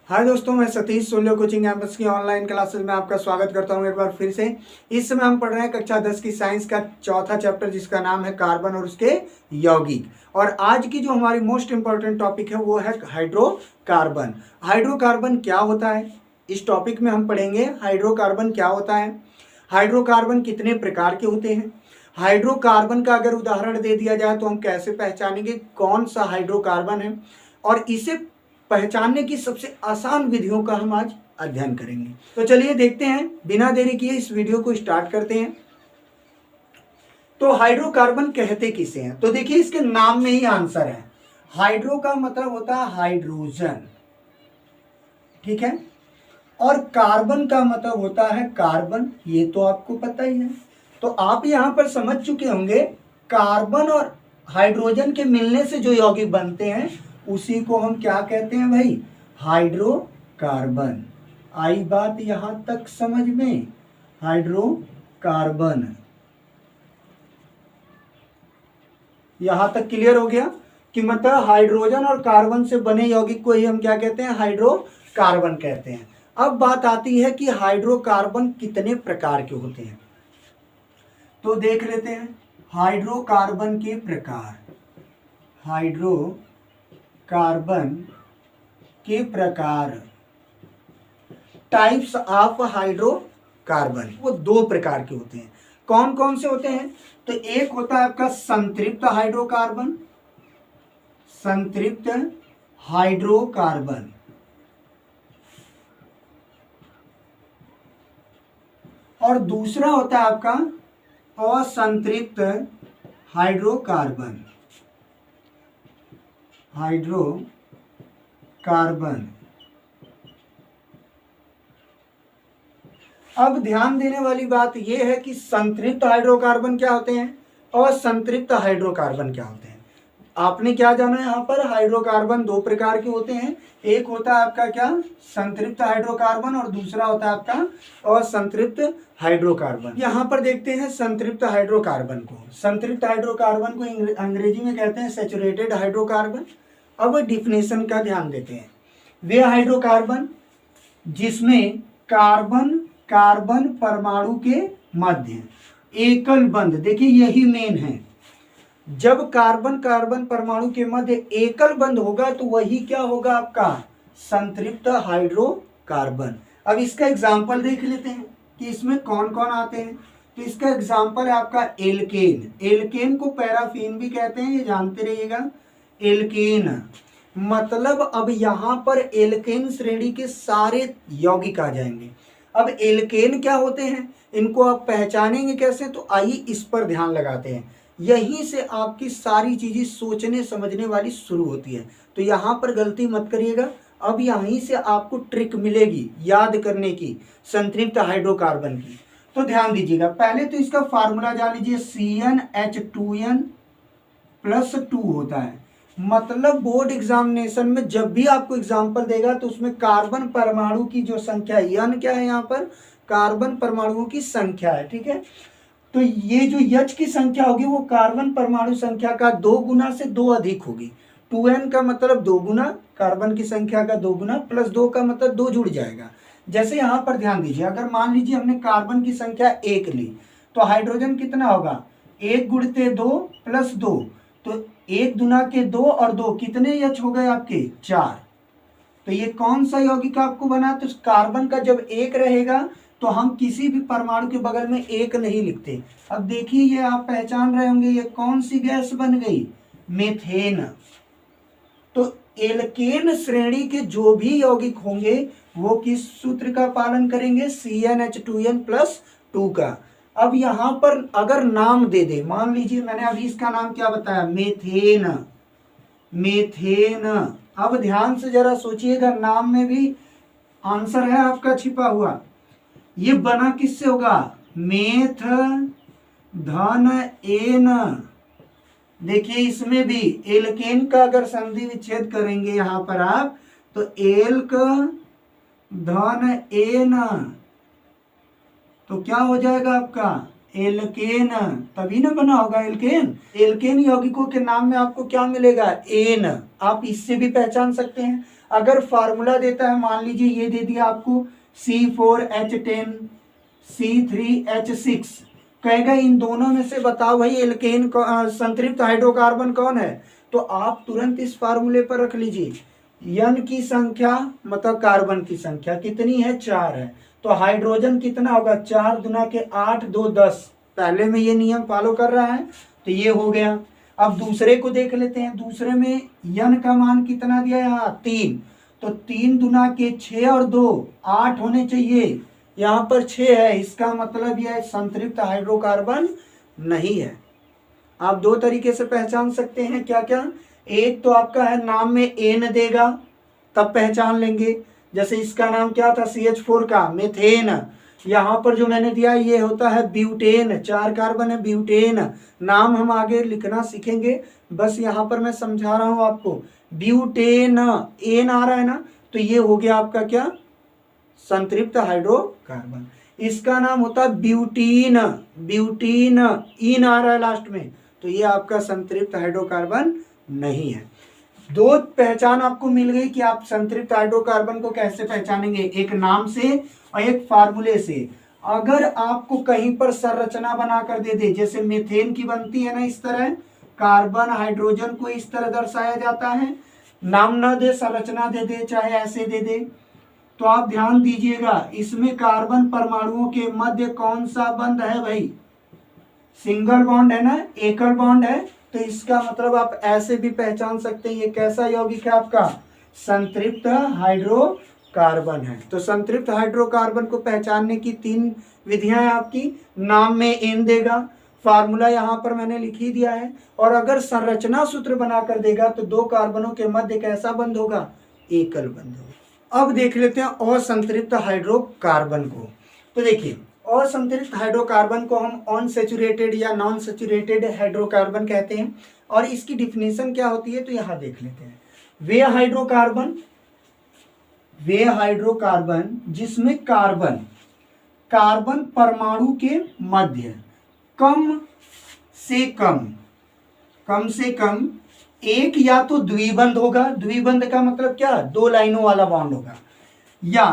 हाय दोस्तों, मैं सतीश सोलियो कोचिंग कैंपस की ऑनलाइन क्लासेस में आपका स्वागत करता हूं एक बार फिर से। इस समय हम पढ़ रहे हैं कक्षा 10 की साइंस का चौथा चैप्टर जिसका नाम है कार्बन और उसके यौगिक। और आज की जो हमारी मोस्ट इंपॉर्टेंट टॉपिक है वो है हाइड्रोकार्बन। हाइड्रोकार्बन क्या होता है, इस टॉपिक में हम पढ़ेंगे हाइड्रोकार्बन क्या होता है, हाइड्रोकार्बन कितने प्रकार के होते हैं, हाइड्रोकार्बन का अगर उदाहरण दे दिया जाए तो हम कैसे पहचानेंगे कौन सा हाइड्रोकार्बन है, और इसे पहचानने की सबसे आसान विधियों का हम आज अध्ययन करेंगे। तो चलिए देखते हैं, बिना देरी किए इस वीडियो को स्टार्ट करते हैं। तो हाइड्रोकार्बन कहते किसे हैं, तो देखिए इसके नाम में ही आंसर है। हाइड्रो का मतलब होता है हाइड्रोजन, ठीक है, और कार्बन का मतलब होता है कार्बन, ये तो आपको पता ही है। तो आप यहां पर समझ चुके होंगे कार्बन और हाइड्रोजन के मिलने से जो यौगिक बनते हैं उसी को हम क्या कहते हैं भाई, हाइड्रोकार्बन। आई बात यहां तक समझ में, हाइड्रोकार्बन यहां तक क्लियर हो गया कि मतलब हाइड्रोजन और कार्बन से बने यौगिक को ही हम क्या कहते हैं, हाइड्रोकार्बन कहते हैं। अब बात आती है कि हाइड्रोकार्बन कितने प्रकार के होते हैं, तो देख लेते हैं हाइड्रोकार्बन के प्रकार। हाइड्रोकार्बन के प्रकार, टाइप्स ऑफ हाइड्रोकार्बन, वो दो प्रकार के होते हैं। कौन कौन से होते हैं, तो एक होता है आपका संतृप्त हाइड्रोकार्बन, संतृप्त हाइड्रोकार्बन, और दूसरा होता है आपका असंतृप्त हाइड्रोकार्बन, हाइड्रोकार्बन। अब ध्यान देने वाली बात यह है कि संतृप्त हाइड्रोकार्बन क्या होते हैं और संतृप्त हाइड्रोकार्बन क्या होते हैं। आपने क्या जाना यहाँ पर, हाइड्रोकार्बन दो प्रकार के होते हैं, एक होता है आपका क्या, संतृप्त हाइड्रोकार्बन, और दूसरा होता है आपका असंतृप्त हाइड्रोकार्बन। यहाँ पर देखते हैं संतृप्त हाइड्रोकार्बन को, संतृप्त हाइड्रोकार्बन को अंग्रेजी में कहते हैं सैचुरेटेड हाइड्रोकार्बन। अब डिफिनेशन का ध्यान देते हैं, वे हाइड्रोकार्बन जिसमें कार्बन कार्बन परमाणु के मध्य एकल बंध, देखिए यही मेन है, जब कार्बन कार्बन परमाणु के मध्य एकल बंध होगा तो वही क्या होगा आपका, संतृप्त हाइड्रोकार्बन। अब इसका एग्जांपल देख लेते हैं कि इसमें कौन कौन आते हैं। तो इसका एग्जांपल है आपका एल्केन, एल्केन को पैराफिन भी कहते हैं, ये जानते रहिएगा। एल्केन मतलब अब यहाँ पर एल्केन श्रेणी के सारे यौगिक आ जाएंगे। अब एल्केन क्या होते हैं, इनको आप पहचानेंगे कैसे, तो आइए इस पर ध्यान लगाते हैं। यहीं से आपकी सारी चीजें सोचने समझने वाली शुरू होती है, तो यहाँ पर गलती मत करिएगा। अब यहीं से आपको ट्रिक मिलेगी याद करने की संतृप्त हाइड्रोकार्बन की। तो ध्यान दीजिएगा, पहले तो इसका फार्मूला जान लीजिए, CnH2n+2 होता है। मतलब बोर्ड एग्जामिनेशन में जब भी आपको एग्जाम्पल देगा तो उसमें कार्बन परमाणु की जो संख्या है, N क्या है यहाँ पर, कार्बन परमाणुओं की संख्या है, ठीक है। तो ये जो H की संख्या होगी वो कार्बन परमाणु संख्या का 2 गुना से 2 अधिक होगी। 2n का मतलब 2 गुना, कार्बन की संख्या का 2 गुना, प्लस 2 का मतलब 2 जुड़ जाएगा। जैसे यहाँ पर ध्यान दीजिए, अगर मान लीजिए हमने कार्बन की संख्या 1 ली तो हाइड्रोजन कितना होगा, 1 गुणित 2 प्लस 2, तो 1 दुना के 2 और 2 कितने H हो गए आपके, 4। तो ये कौन सा यौगिक आपको बना, तो कार्बन का जब 1 रहेगा तो हम किसी भी परमाणु के बगल में 1 नहीं लिखते। अब देखिए ये आप पहचान रहे होंगे, ये कौन सी गैस बन गई, मीथेन। तो एल्केन श्रेणी के जो भी यौगिक होंगे वो किस सूत्र का पालन करेंगे, CnH2n+2 का। अब यहाँ पर अगर नाम दे दे, मान लीजिए मैंने अभी इसका नाम क्या बताया, मेथेन, मेथेन। अब ध्यान से जरा सोचिएगा, नाम में भी आंसर है आपका छिपा हुआ। ये बना किससे होगा, मेथ धन एन। देखिए इसमें भी एल्केन का अगर संधि विच्छेद करेंगे यहाँ पर आप, तो एल्क धन एन, तो क्या हो जाएगा आपका, एल्केन, तभी ना बना होगा एल्केन। एल्केन यौगिकों के नाम में आपको क्या मिलेगा, एन। आप इससे भी पहचान सकते हैं। अगर फार्मूला देता है, मान लीजिए ये दे दिया आपको C4H10 C3H6, कहेगा इन दोनों में से बताओ भाई एल्केन संतृप्त हाइड्रोकार्बन कौन है, तो आप तुरंत इस फार्मूले पर रख लीजिए, N की संख्या मतलब कार्बन की संख्या कितनी है, 4 है, तो हाइड्रोजन कितना होगा, 4 दुना के 8 2 10, पहले में ये नियम फॉलो कर रहा है तो ये हो गया। अब दूसरे को देख लेते हैं, दूसरे में N का मान कितना दिया है, यहाँ 3, तो 3 दुना के 6 और 2 8 होने चाहिए, यहाँ पर 6 है, इसका मतलब यह संतृप्त हाइड्रोकार्बन नहीं है। आप दो तरीके से पहचान सकते हैं, क्या क्या, एक तो आपका है नाम में N देगा तब पहचान लेंगे, जैसे इसका नाम क्या था CH4 का मेथेन, यहाँ पर जो मैंने दिया ये होता है ब्यूटेन, 4 कार्बन है ब्यूटेन, नाम हम आगे लिखना सीखेंगे, बस यहाँ पर मैं समझा रहा हूँ आपको, ब्यूटेन एन आ रहा है ना, तो ये हो गया आपका क्या, संतृप्त हाइड्रोकार्बन। इसका नाम होता है ब्यूटीन, ब्यूटीन इन आ रहा है लास्ट में, तो ये आपका संतृप्त हाइड्रोकार्बन नहीं है। दो पहचान आपको मिल गई कि आप संतृप्त हाइड्रोकार्बन को कैसे पहचानेंगे, एक नाम से और एक फार्मूले से। अगर आपको कहीं पर संरचना बनाकर दे दे, जैसे मीथेन की बनती है ना इस तरह, कार्बन हाइड्रोजन को इस तरह दर्शाया जाता है, नाम ना दे संरचना दे दे, चाहे ऐसे दे दे, तो आप ध्यान दीजिएगा इसमें कार्बन परमाणुओं के मध्य कौन सा बंध है भाई, सिंगल बॉन्ड है ना, एकल बॉन्ड है, तो इसका मतलब आप ऐसे भी पहचान सकते हैं ये कैसा यौगिक है आपका, संतृप्त हाइड्रोकार्बन है। तो संतृप्त हाइड्रोकार्बन को पहचानने की 3 विधियां हैं आपकी, नाम में N देगा, फार्मूला यहाँ पर मैंने लिख ही दिया है, और अगर संरचना सूत्र बनाकर देगा तो 2 कार्बनों के मध्य कैसा बंध होगा, एकल बंध होगा। अब देख लेते हैं असंतृप्त हाइड्रोकार्बन को। तो देखिए असंतृप्त हाइड्रोकार्बन को हम अनसैचुरेटेड या नॉन सैचुरेटेड हाइड्रोकार्बन कहते हैं, और इसकी डिफिनेशन क्या होती है तो यहाँ देख लेते हैं। वे हाइड्रोकार्बन जिसमें कार्बन परमाणु के मध्य कम से कम एक या तो द्विबंध होगा, द्विबंध का मतलब क्या, 2 लाइनों वाला बॉन्ड होगा, या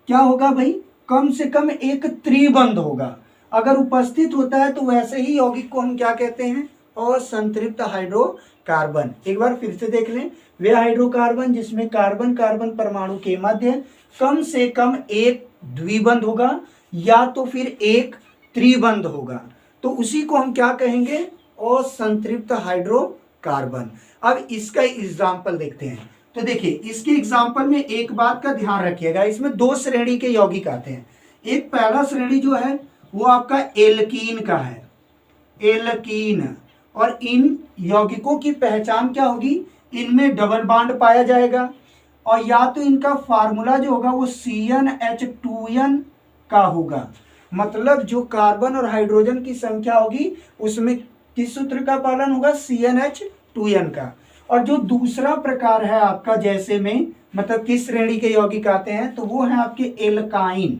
क्या होगा भाई, कम से कम एक त्रिबंध होगा। अगर उपस्थित होता है तो वैसे ही यौगिक को हम क्या कहते हैं, असंतृप्त हाइड्रोकार्बन। एक बार फिर से देख लें, वे हाइड्रोकार्बन जिसमें कार्बन परमाणु के मध्य कम से कम एक द्विबंध होगा या तो फिर एक त्रिबंध होगा, तो उसी को हम क्या कहेंगे, असंतृप्त हाइड्रोकार्बन। अब इसका एग्जाम्पल देखते हैं। तो देखिए इसके एग्जाम्पल में एक बात का ध्यान रखिएगा, इसमें 2 श्रेणी के यौगिक आते हैं। एक पहला श्रेणी जो है वो आपका एल्कीन का है, एल्कीन, और इन यौगिकों की पहचान क्या होगी, इनमें डबल बॉन्ड पाया जाएगा, और या तो इनका फार्मूला जो होगा वो CnH2n का होगा, मतलब जो कार्बन और हाइड्रोजन की संख्या होगी उसमें किस सूत्र का पालन होगा, CnH2n का। और जो दूसरा प्रकार है आपका, जैसे में मतलब किस श्रेणी के यौगिक आते हैं, तो वो है आपके एल्काइन,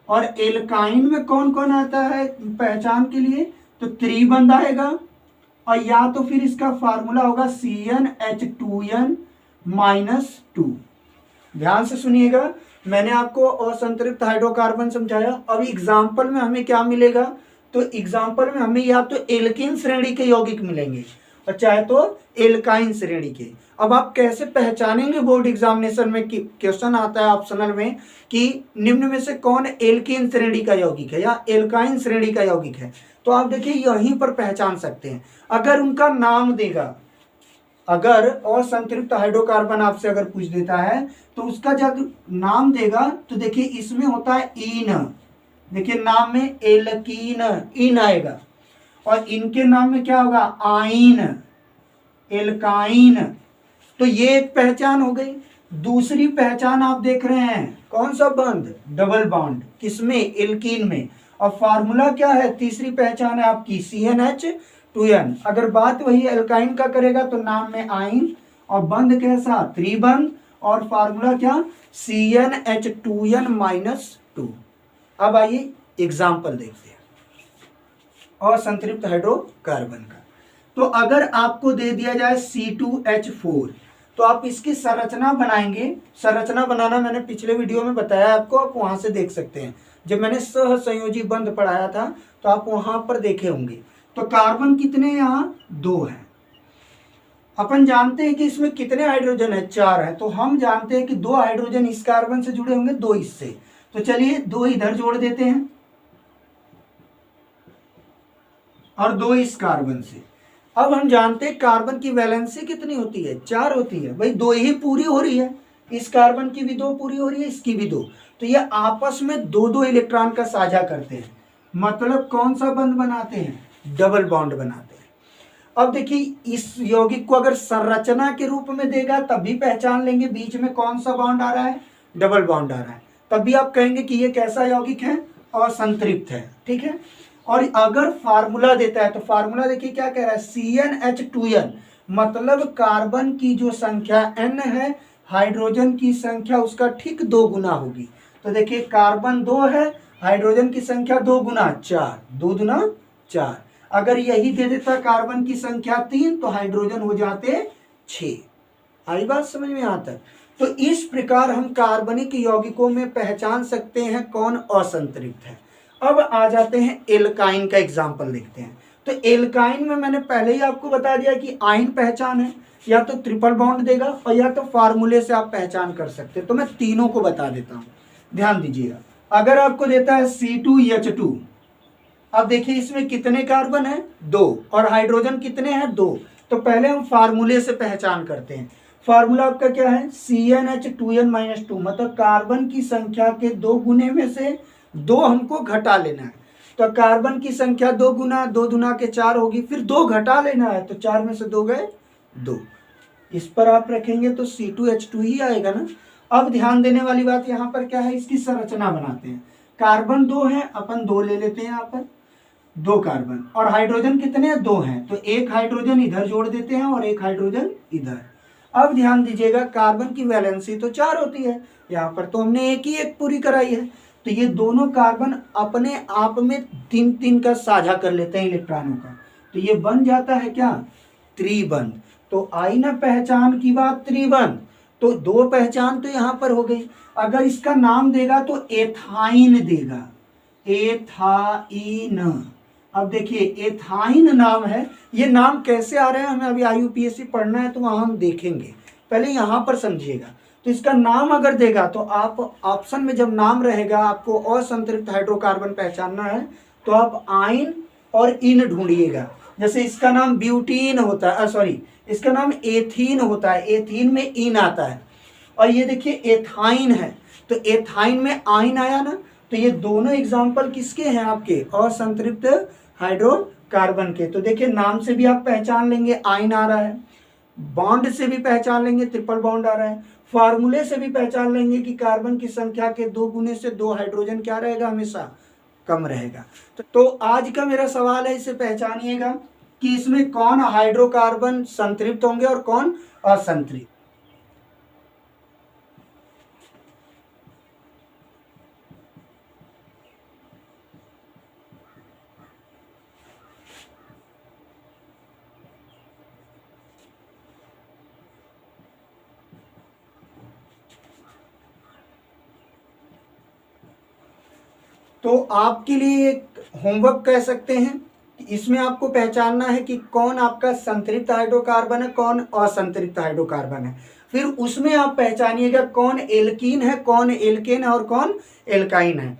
और एल्काइन में कौन कौन आता है पहचान के लिए, तो त्रिबंध आएगा, और या तो फिर इसका फार्मूला होगा CnH2n-2। ध्यान से सुनिएगा, मैंने आपको असंतृप्त हाइड्रोकार्बन समझाया। अब एग्जाम्पल में हमें क्या मिलेगा, तो एग्जाम्पल में हमें या तो एल्कीन श्रेणी के यौगिक मिलेंगे और चाहे तो एल्काइन श्रेणी के। अब आप कैसे पहचानेंगे, बोर्ड एग्जामिनेशन में क्वेश्चन आता है ऑप्शनल में कि निम्न में से कौन एल्कीन श्रेणी का यौगिक है या एल्काइन श्रेणी का यौगिक है, तो आप देखिए यहीं पर पहचान सकते हैं। अगर उनका नाम देगा, अगर असंतृप्त हाइड्रोकार्बन आपसे अगर पूछ देता है तो उसका जब नाम देगा तो देखिए इसमें होता है इन, देखिए नाम में एल्कीन इन आएगा, और इनके नाम में क्या होगा, आइन, एल्काइन। तो ये एक पहचान हो गई। दूसरी पहचान आप देख रहे हैं, कौन सा बंध, डबल बॉन्ड, किसमें, एल्कीन में। और फार्मूला क्या है, तीसरी पहचान है आपकी CnH2n। अगर बात वही एल्काइन का करेगा तो नाम में आइन, और बंध कैसा, त्रिबंध, और फार्मूला क्या, CnH2n-2। अब आइए एग्जाम्पल देखते हैं असंतृप्त हाइड्रोकार्बन का। तो अगर आपको दे दिया जाए C2H4 तो आप इसकी संरचना बनाएंगे। संरचना बनाना मैंने पिछले वीडियो में बताया आपको, आप वहां से देख सकते हैं। जब मैंने सहसंयोजी बंध पढ़ाया था तो आप वहां पर देखे होंगे। तो कार्बन कितने यहाँ 2 हैं। अपन जानते हैं कि इसमें कितने हाइड्रोजन है 4 है। तो हम जानते हैं कि 2 हाइड्रोजन इस कार्बन से जुड़े होंगे, 2 इससे। तो चलिए 2 इधर जोड़ देते हैं और 2 इस कार्बन से। अब हम जानते हैं कार्बन की वैलेंसी कितनी होती है 4 होती है। भाई 2 ही पूरी हो रही है, इस कार्बन की भी 2 पूरी हो रही है, इसकी भी 2। तो ये आपस में 2-2 इलेक्ट्रॉन का साझा करते हैं। मतलब कौन सा बंध बनाते हैं, डबल बॉन्ड बनाते हैं। अब देखिए इस यौगिक को अगर संरचना के रूप में देगा तब भी पहचान लेंगे बीच में कौन सा बॉन्ड आ रहा है, डबल बॉन्ड आ रहा है। तब भी आप कहेंगे कि ये कैसा यौगिक है, असंतृप्त है। ठीक है। और अगर फार्मूला देता है तो फार्मूला देखिए क्या कह रहा है, CnH2n, मतलब कार्बन की जो संख्या n है, हाइड्रोजन की संख्या उसका ठीक 2 गुना होगी। तो देखिए कार्बन 2 है, हाइड्रोजन की संख्या 2 गुना 4, 2 गुना 4। अगर यही दे देता कार्बन की संख्या 3 तो हाइड्रोजन हो जाते 6। आई बात समझ में यहाँ तक। तो इस प्रकार हम कार्बनिक यौगिकों में पहचान सकते हैं कौन असंतृप्त है। अब आ जाते हैं एल्काइन का एग्जाम्पल देखते हैं। तो एल्काइन में मैंने पहले ही आपको बता दिया कि आयन पहचान है, या तो ट्रिपल बॉन्ड देगा और या तो फार्मूले से आप पहचान कर सकते हैं। तो मैं तीनों को बता देता हूं, ध्यान दीजिएगा। अगर आपको देता है C2H2, अब देखिए इसमें कितने कार्बन है 2 और हाइड्रोजन कितने हैं 2। तो पहले हम फार्मूले से पहचान करते हैं। फार्मूला आपका क्या है, CnH2n-2, मतलब कार्बन की संख्या के 2 गुने में से 2 हमको घटा लेना है। तो कार्बन की संख्या 2 गुना 2 गुना के 4 होगी, फिर 2 घटा लेना है, तो 4 में से 2 गए 2। इस पर आप रखेंगे तो C2H2 ही आएगा ना। अब ध्यान देने वाली बात यहाँ पर क्या है, इसकी संरचना बनाते हैं। कार्बन 2 है, अपन 2 ले लेते हैं यहाँ पर, 2 कार्बन, और हाइड्रोजन कितने हैं 2 हैं। तो एक हाइड्रोजन इधर जोड़ देते हैं और एक हाइड्रोजन इधर। अब ध्यान दीजिएगा कार्बन की वैलेंसी तो 4 होती है, यहाँ पर तो हमने एक ही एक पूरी कराई है। तो ये दोनों कार्बन अपने आप में 3-3 का साझा कर लेते हैं इलेक्ट्रॉनों का। तो ये बन जाता है क्या, त्रिबंध। तो आई ना पहचान की बात त्रिबंध, तो 2 पहचान तो यहाँ पर हो गई। अगर इसका नाम देगा तो एथाइन देगा, एथाइन। अब देखिए एथाइन नाम है, ये नाम कैसे आ रहे हैं हमें अभी IUPAC पढ़ना है तो वहां हम देखेंगे, पहले यहाँ पर समझिएगा। तो इसका नाम अगर देगा तो आप ऑप्शन में जब नाम रहेगा आपको असंतृप्त हाइड्रोकार्बन पहचानना है तो आप आइन और इन ढूंढिएगा। जैसे इसका नाम ब्यूटीन होता है, सॉरी इसका नाम एथीन होता है, एथीन में इन आता है। और ये देखिए एथाइन है, तो एथाइन में आइन आया ना। तो ये दोनों एग्जाम्पल किसके हैं, आपके असंतृप्त हाइड्रोकार्बन के। तो देखिए नाम से भी आप पहचान लेंगे आइन आ रहा है, बॉन्ड से भी पहचान लेंगे ट्रिपल बॉन्ड आ रहा है, फार्मूले से भी पहचान लेंगे कि कार्बन की संख्या के 2 गुने से 2 हाइड्रोजन क्या रहेगा, हमेशा कम रहेगा। तो आज का मेरा सवाल है, इसे पहचानिएगा कि इसमें कौन हाइड्रोकार्बन संतृप्त होंगे और कौन असंतृप्त। तो आपके लिए एक होमवर्क कह सकते हैं, इसमें आपको पहचानना है कि कौन आपका संतृप्त हाइड्रोकार्बन है, कौन असंतृप्त हाइड्रोकार्बन है। फिर उसमें आप पहचानिएगा कौन एल्कीन है, कौन एल्केन है और कौन एल्काइन है।